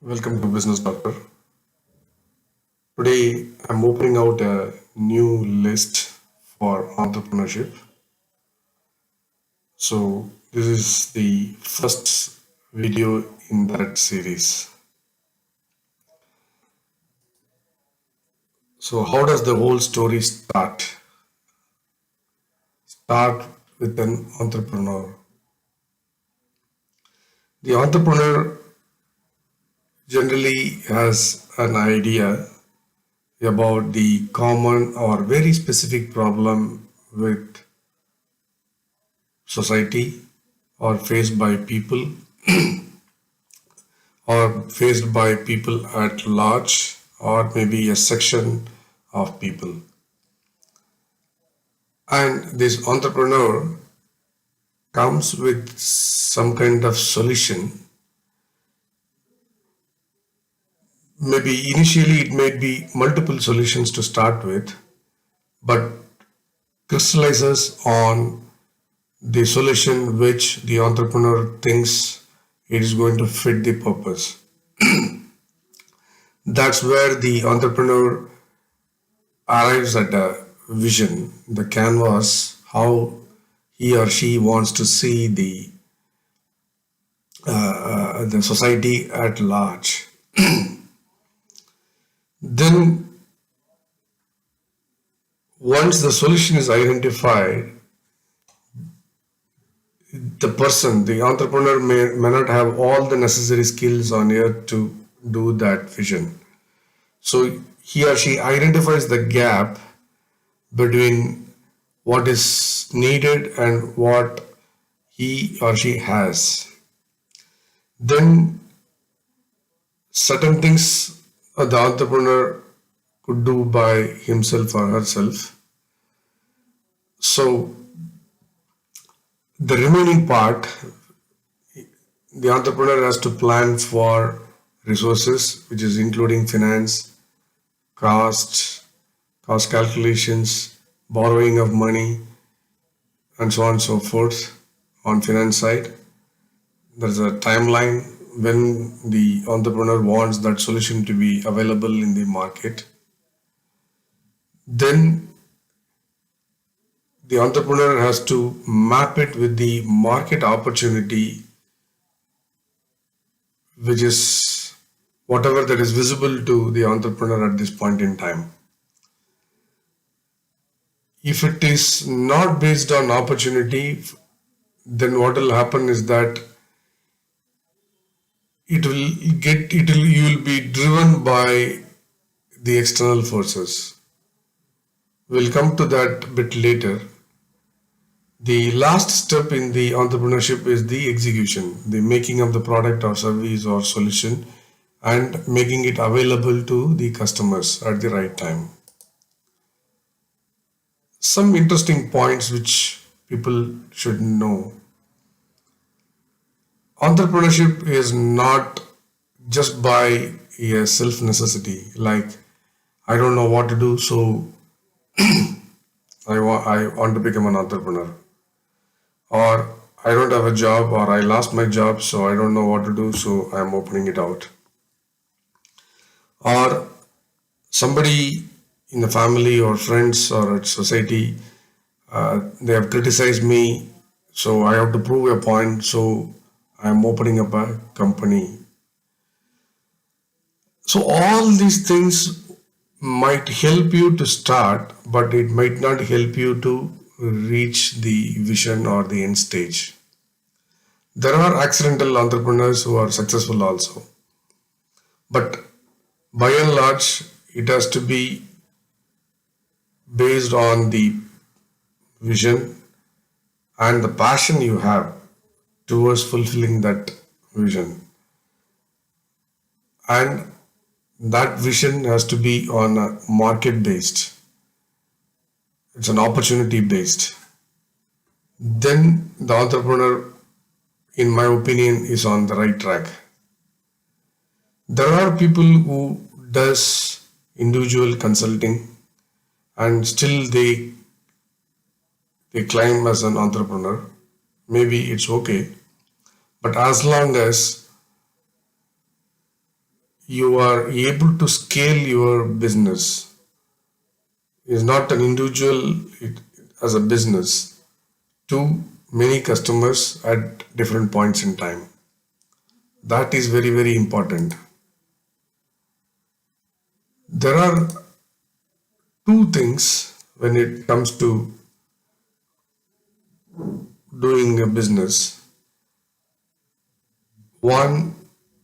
Welcome to Business Doctor. Today I'm opening out a new list for entrepreneurship. So, this is the first video in that series. So, how does the whole story start? Start with an entrepreneur. The entrepreneur generally has an idea about the common or very specific problem with society or faced by people or faced by people at large or maybe a section of people. And this entrepreneur comes with some kind of solution. Maybe initially it may be multiple solutions to start with, but crystallizes on the solution which the entrepreneur thinks it is going to fit the purpose. That's where the entrepreneur arrives at a vision, the canvas, how he or she wants to see the society at large. Then, once the solution is identified, the entrepreneur may not have all the necessary skills on earth to do that vision. So he or she identifies the gap between what is needed and what he or she has. Then certain things the entrepreneur could do by himself or herself. So the remaining part, the entrepreneur has to plan for resources, which is including finance, cost calculations, borrowing of money, and so on and so forth on finance side. There's a timeline when the entrepreneur wants that solution to be available in the market. Then the entrepreneur has to map it with the market opportunity, which is whatever that is visible to the entrepreneur at this point in time. If it is not based on opportunity, then what will happen is that you will be driven by the external forces. We'll come to that bit later. The last step in the entrepreneurship is the execution, the making of the product or service or solution and making it available to the customers at the right time. Some interesting points which people should know. Entrepreneurship is not just by a self necessity, like I don't know what to do, so I want to become an entrepreneur. Or I don't have a job, or I lost my job, so I don't know what to do, so I'm opening it out. Or somebody in the family or friends or at society, they have criticized me, so I have to prove a point, so I'm opening up a company. So all these things might help you to start, but it might not help you to reach the vision or the end stage. There are accidental entrepreneurs who are successful also, but by and large, it has to be based on the vision and the passion you have towards fulfilling that vision. And that vision has to be on a market based, it's an opportunity based. Then the entrepreneur, in my opinion, is on the right track. There are people who does individual consulting and still they climb as an entrepreneur. Maybe it's okay, but as long as you are able to scale your business. Is not an individual as a business to many customers at different points in time. That is very, very important. There are two things when it comes to doing a business. One,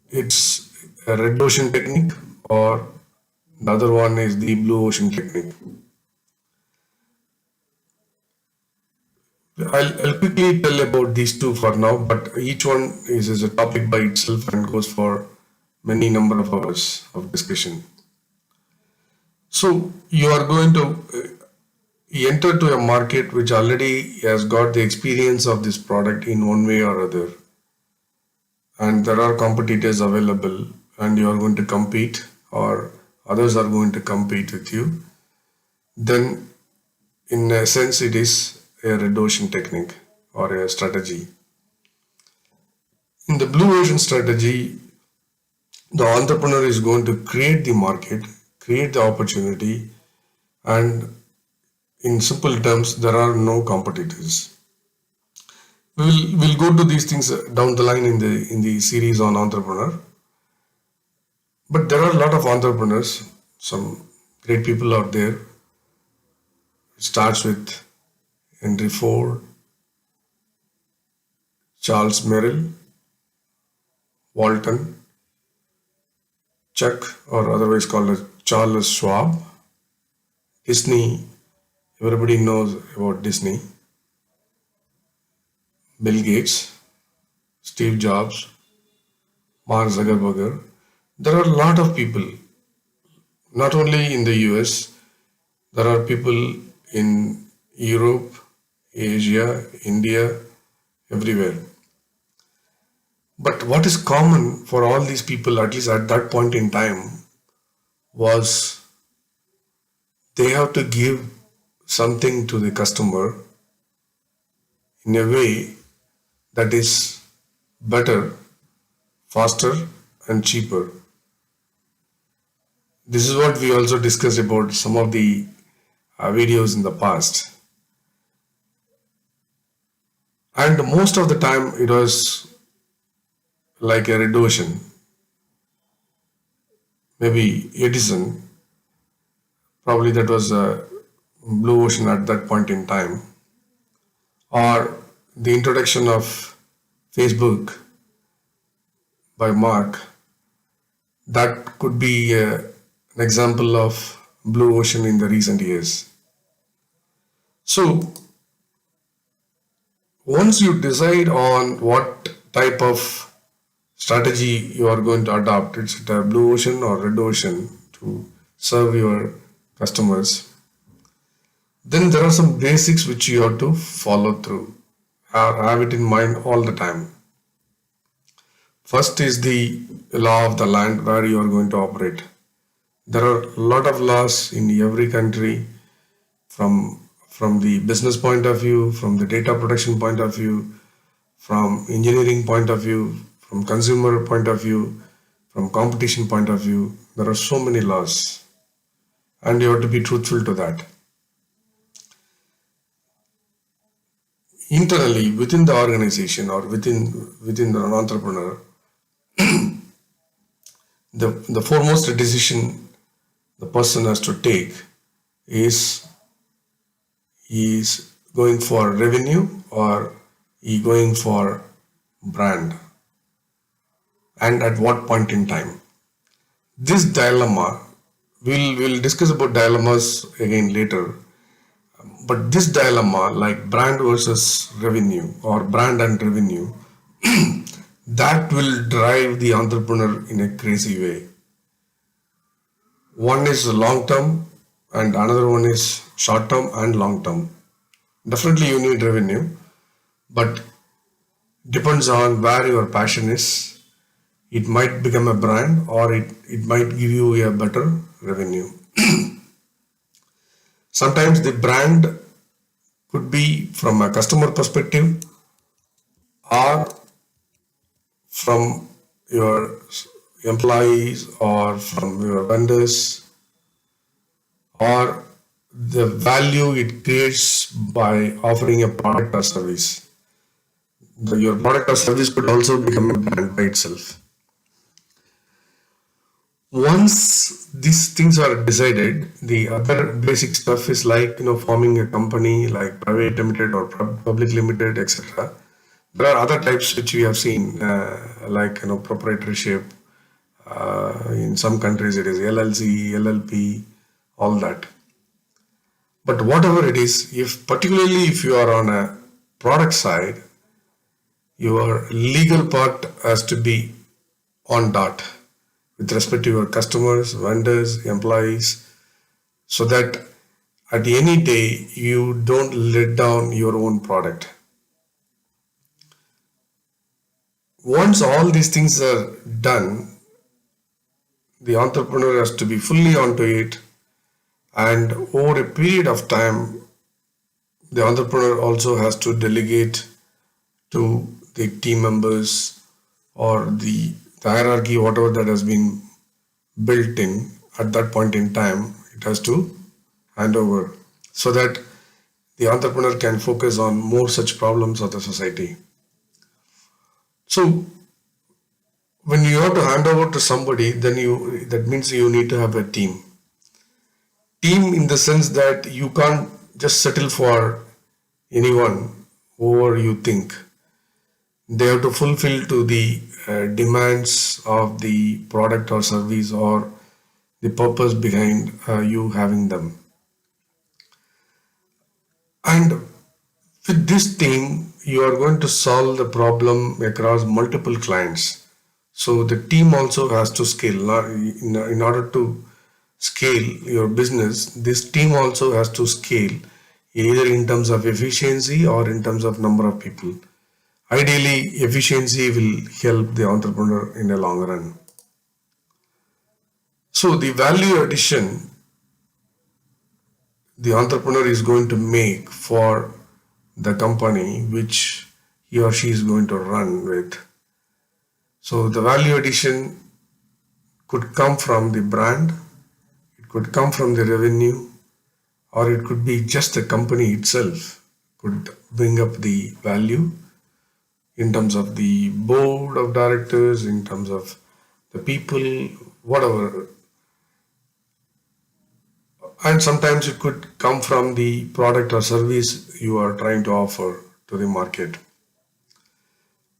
it's a red ocean technique, or the other one is the blue ocean technique. I'll quickly tell about these two for now, but each one is a topic by itself and goes for many number of hours of discussion. So you are going to enter to a market which already has got the experience of this product in one way or other, and there are competitors available, and you are going to compete, or others are going to compete with you. Then in a sense it is a red ocean technique or a strategy. In the blue ocean strategy, the entrepreneur is going to create the market, create the opportunity, and in simple terms, there are no competitors. We'll go to these things down the line in the series on entrepreneur. But there are a lot of entrepreneurs, some great people out there. It starts with Henry Ford, Charles Merrill, Walton, Chuck, or otherwise called as Charles Schwab, Disney. Everybody knows about Disney. Bill Gates, Steve Jobs, Mark Zuckerberg. There are a lot of people, not only in the US, there are people in Europe, Asia, India, everywhere. But what is common for all these people, at least at that point in time, was they have to give something to the customer in a way that is better, faster, and cheaper. This is what we also discussed about some of the videos in the past. And most of the time it was like a red ocean. Maybe Edison, probably that was a blue ocean at that point in time. Or the introduction of Facebook by Mark, that could be an example of blue ocean in the recent years. So once you decide on what type of strategy you are going to adopt, it's a blue ocean or red ocean to serve your customers, then there are some basics which you have to follow through. Have it in mind all the time. First is the law of the land where you are going to operate. There are a lot of laws in every country, from the business point of view, from the data protection point of view, from engineering point of view, from consumer point of view, from competition point of view. There are so many laws, and you have to be truthful to that. Internally, within the organization or within an entrepreneur, the foremost decision the person has to take is going for revenue or he going for brand, and at what point in time. This dilemma, we'll discuss about dilemmas again later, but this dilemma, like brand versus revenue or brand and revenue, that will drive the entrepreneur in a crazy way. One is long term and another one is short term and long term. Definitely you need revenue, but depends on where your passion is. It might become a brand, or it might give you a better revenue. Sometimes the brand could be from a customer perspective or from your employees or from your vendors, or the value it creates by offering a product or service. Your product or service could also become a brand by itself. Once these things are decided, the other basic stuff is like forming a company like private limited or public limited, etc. There are other types which we have seen, like proprietorship. In some countries, it is LLC, LLP, all that. But whatever it is, if particularly if you are on a product side, your legal part has to be on dot with respect to your customers, vendors, employees, so that at any day you don't let down your own product. Once all these things are done, the entrepreneur has to be fully onto it, and over a period of time, the entrepreneur also has to delegate to the team members or the hierarchy, whatever that has been built in at that point in time, it has to hand over so that the entrepreneur can focus on more such problems of the society. So when you have to hand over to somebody, then that means you need to have a team. Team in the sense that you can't just settle for anyone over you think. They have to fulfill to the demands of the product or service or the purpose behind you having them. And with this team, you are going to solve the problem across multiple clients. So the team also has to scale. In order to scale your business, this team also has to scale either in terms of efficiency or in terms of number of people. Ideally, efficiency will help the entrepreneur in the long run. So the value addition the entrepreneur is going to make for the company which he or she is going to run with. So the value addition could come from the brand, it could come from the revenue, or it could be just the company itself could bring up the value in terms of the board of directors, in terms of the people, whatever. And sometimes it could come from the product or service you are trying to offer to the market.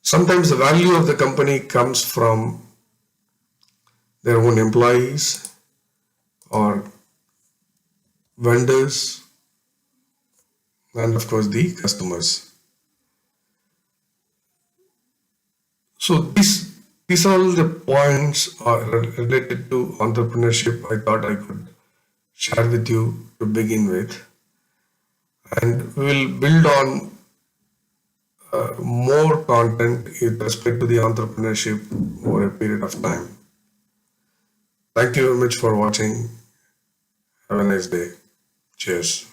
Sometimes the value of the company comes from their own employees or vendors and of course the customers. So these are all the points are related to entrepreneurship I thought I could share with you to begin with, and we will build on more content with respect to the entrepreneurship over a period of time. Thank you very much for watching. Have a nice day. Cheers.